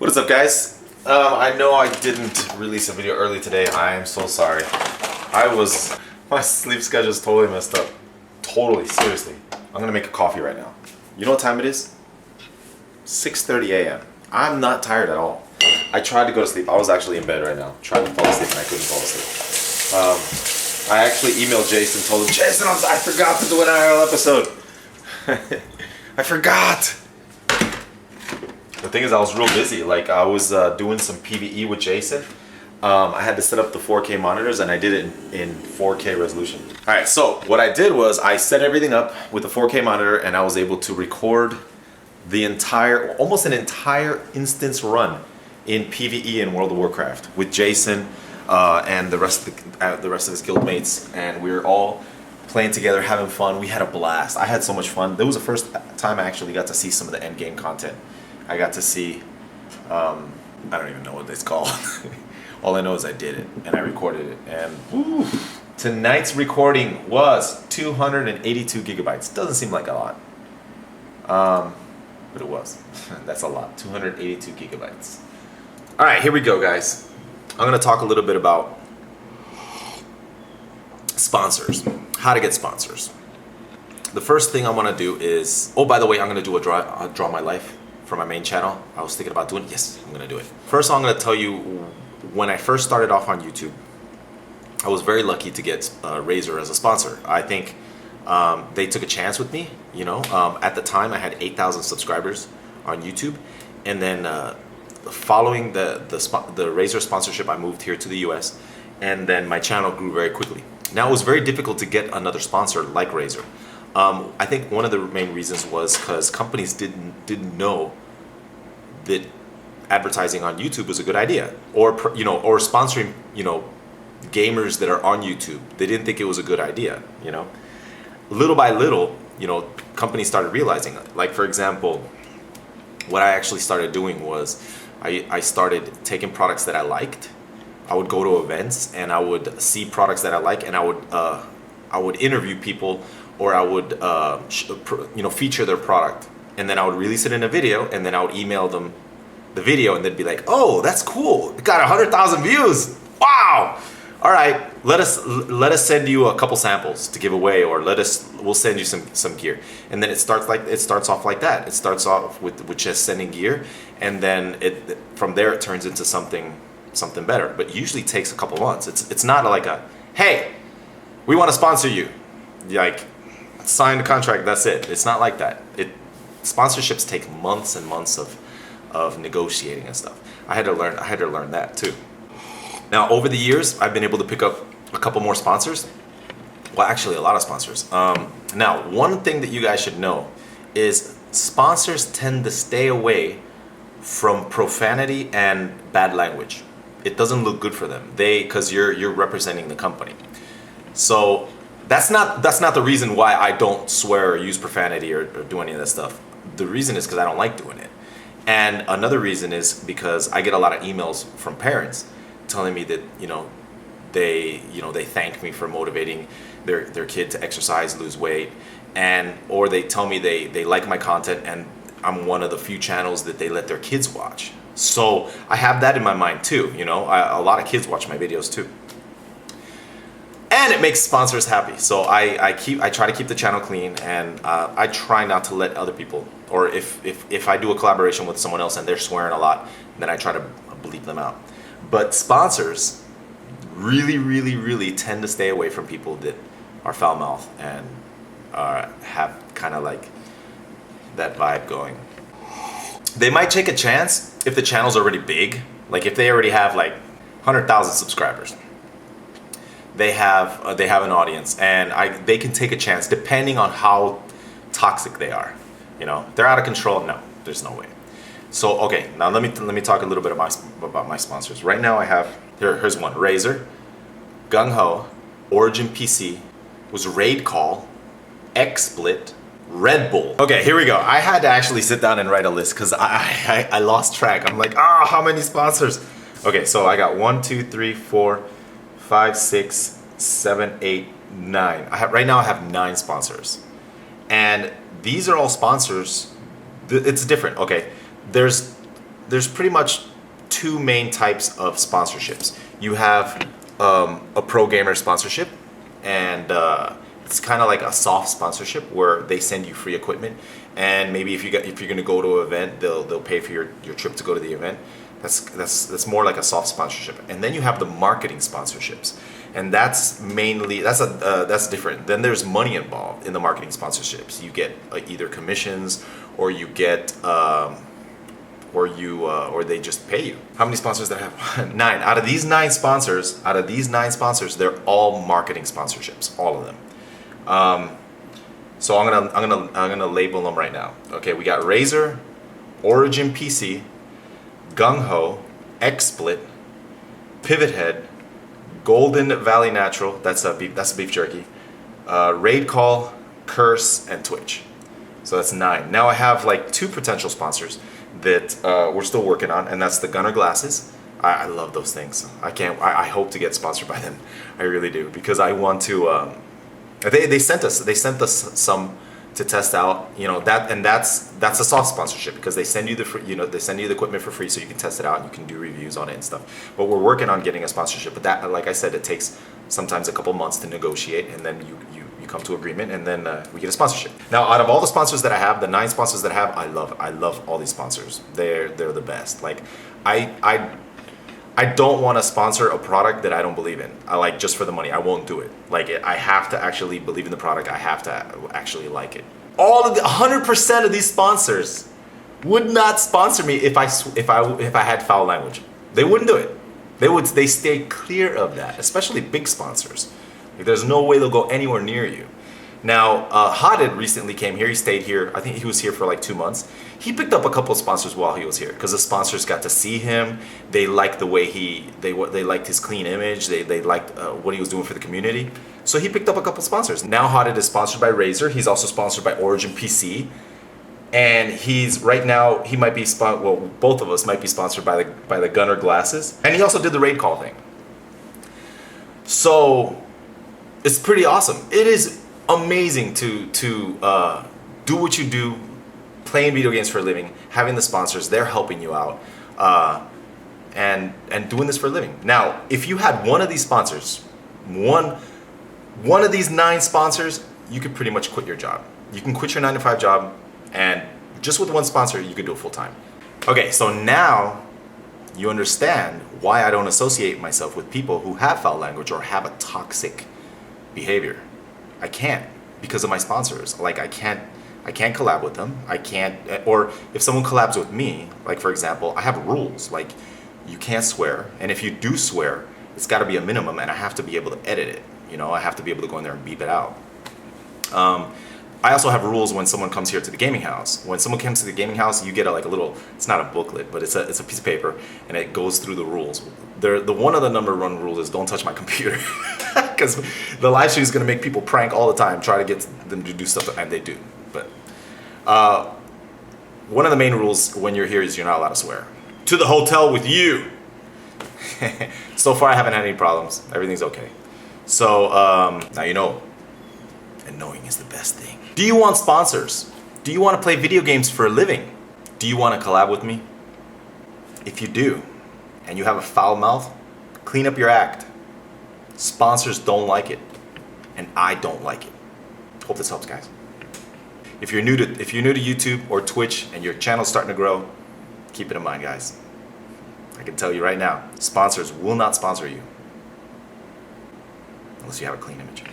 What is up, guys? I know I didn't release a video early today. I am so sorry. My sleep schedule is totally messed up. Totally, seriously. I'm gonna make a coffee right now. You know what time it is? 6:30 a.m. I'm not tired at all. I tried to go to sleep. I was actually in bed right now, trying to fall asleep, and I couldn't fall asleep. I actually emailed Jason, told him, Jason, I forgot to do an IRL episode. I forgot. The thing is, I was real busy. Like, I was doing some PvE with Jason. I had to set up the 4K monitors, and I did it in 4K resolution. All right, so what I did was I set everything up with the 4K monitor, and I was able to record the almost an entire instance run in PvE in World of Warcraft with Jason and the rest of his guildmates, and we were all playing together, having fun. We had a blast. I had so much fun. That was the first time I actually got to see some of the end game content. I got to see, I don't even know what it's called. All I know is I did it, and I recorded it, and woo, tonight's recording was 282 gigabytes. Doesn't seem like a lot, but it was. That's a lot, 282 gigabytes. All right, here we go, guys. I'm gonna talk a little bit about sponsors, how to get sponsors. The first thing I wanna do is, oh, by the way, I'm gonna do a draw my life for my main channel. I was thinking about doing it. Yes, I'm gonna do it. First, I'm gonna tell you, when I first started off on YouTube, I was very lucky to get Razer as a sponsor. I think they took a chance with me. You know, at the time I had 8,000 subscribers on YouTube, and then following the Razer sponsorship, I moved here to the US, and then my channel grew very quickly. Now, it was very difficult to get another sponsor like Razer. I think one of the main reasons was because companies didn't know that advertising on YouTube was a good idea, or sponsoring gamers that are on YouTube. They didn't think it was a good idea. Little by little, companies started realizing it. Like, for example, what I actually started doing was I started taking products that I liked. I would go to events and I would see products that I like, and I would interview people, or I would feature their product, and then I would release it in a video, and then I would email them the video, and they'd be like, "Oh, that's cool! It got 100,000 views! Wow! All right, let us send you a couple samples to give away, or we'll send you some gear." And then it starts off like that. It starts off with just sending gear, and then from there it turns into something better. But usually takes a couple months. It's not like a, "Hey, we want to sponsor you," like, sign the contract, that's it. It's not like that. Sponsorships take months and months of negotiating and stuff. I had to learn that too. Now, over the years, I've been able to pick up a couple more sponsors. Well, actually, a lot of sponsors. Now, one thing that you guys should know is sponsors tend to stay away from profanity and bad language. It doesn't look good for them. Because you're representing the company. So that's not the reason why I don't swear or use profanity or do any of that stuff. The reason is because I don't like doing it. And another reason is because I get a lot of emails from parents telling me that they thank me for motivating their kid to exercise, lose weight, or they tell me they like my content, and I'm one of the few channels that they let their kids watch. So I have that in my mind too. A lot of kids watch my videos too. And it makes sponsors happy. So I try to keep the channel clean, and I try not to let other people, or if I do a collaboration with someone else and they're swearing a lot, then I try to bleep them out. But sponsors really, really, really tend to stay away from people that are foul-mouthed and have kind of like that vibe going. They might take a chance if the channel's already big, like if they already have like 100,000 subscribers. They have an audience, and they can take a chance depending on how toxic they are. They're out of control. No, there's no way. So okay, now let me talk a little bit about my sponsors. Right now I have here's one: Razer, Gung Ho, Origin PC, was Raid Call, XSplit, Red Bull. Okay, here we go. I had to actually sit down and write a list because I lost track. I'm like, how many sponsors? Okay, so I got 1, 2, 3, 4, 5, 6, 7, 8, 9. Right now I have 9 sponsors, and these are all sponsors. It's different. Okay, there's there's pretty much two main types of sponsorships. You have a pro gamer sponsorship, and it's kind of like a soft sponsorship where they send you free equipment, and maybe if you're going to go to an event, they'll pay for your trip to go to the event. That's more like a soft sponsorship. And then you have the marketing sponsorships, and that's different. Then there's money involved in the marketing sponsorships. You get either commissions, or you get or they just pay you. How many sponsors do I have? 9. Out of these nine sponsors, they're all marketing sponsorships, all of them. So I'm gonna label them right now. Okay, we got Razer, Origin PC, Gung Ho, XSplit, Pivot Head, Golden Valley Natural. That's beef jerky. Raid Call, Curse, and Twitch. So that's 9. Now I have like 2 potential sponsors that we're still working on, and that's the Gunner glasses. I love those things. I hope to get sponsored by them. I really do, because I want to. They sent us some to test out. You know, that's a soft sponsorship, because they send you they send you the equipment for free so you can test it out and you can do reviews on it and stuff. But we're working on getting a sponsorship. But that, like I said, it takes sometimes a couple months to negotiate, and then you come to agreement, and then we get a sponsorship. Now, out of all the sponsors that I have, the 9 sponsors that I have, I love all these sponsors. They're the best. Like I don't want to sponsor a product that I don't believe in. I like just for the money. I won't do it. Like, I have to actually believe in the product. I have to actually like it. 100% of these sponsors would not sponsor me if I had foul language. They wouldn't do it. They stay clear of that, especially big sponsors. Like, there's no way they'll go anywhere near you. Now, Hadid recently came here. He stayed here. I think he was here for like 2 months. He picked up a couple of sponsors while he was here, because the sponsors got to see him. They liked the way they liked his clean image. They liked what he was doing for the community. So he picked up a couple of sponsors. Now Hadid is sponsored by Razer. He's also sponsored by Origin PC. And he might be both of us might be sponsored by the Gunner glasses. And he also did the raid call thing. So it's pretty awesome. It is amazing to do what you do, playing video games for a living, having the sponsors, they're helping you out, and doing this for a living. Now, if you had one of these sponsors, one of these 9 sponsors, you could pretty much quit your job. You can quit your 9-to-5 job, and just with one sponsor, you could do it full time. Okay, so now you understand why I don't associate myself with people who have foul language or have a toxic behavior. I can't, because of my sponsors. Like, I can't collab with them. I can't, or if someone collabs with me, like for example, I have rules. Like, you can't swear, and if you do swear, it's got to be a minimum, and I have to be able to edit it. You know, I have to be able to go in there and beep it out. I also have rules when someone comes here to the gaming house. When someone comes to the gaming house, you get a little, it's not a booklet, but it's a piece of paper, and it goes through the rules. The one of the number 1 rules is don't touch my computer, because the live stream is going to make people prank all the time, try to get them to do stuff, and they do. But one of the main rules when you're here is you're not allowed to swear. To the hotel with you. So far, I haven't had any problems. Everything's okay. So now you know, and knowing is the best thing. Do you want sponsors? Do you want to play video games for a living? Do you want to collab with me? If you do, and you have a foul mouth, clean up your act. Sponsors don't like it, and I don't like it. Hope this helps, guys. If you're new to YouTube or Twitch and your channel's starting to grow, keep it in mind, guys. I can tell you right now, sponsors will not sponsor you unless you have a clean image.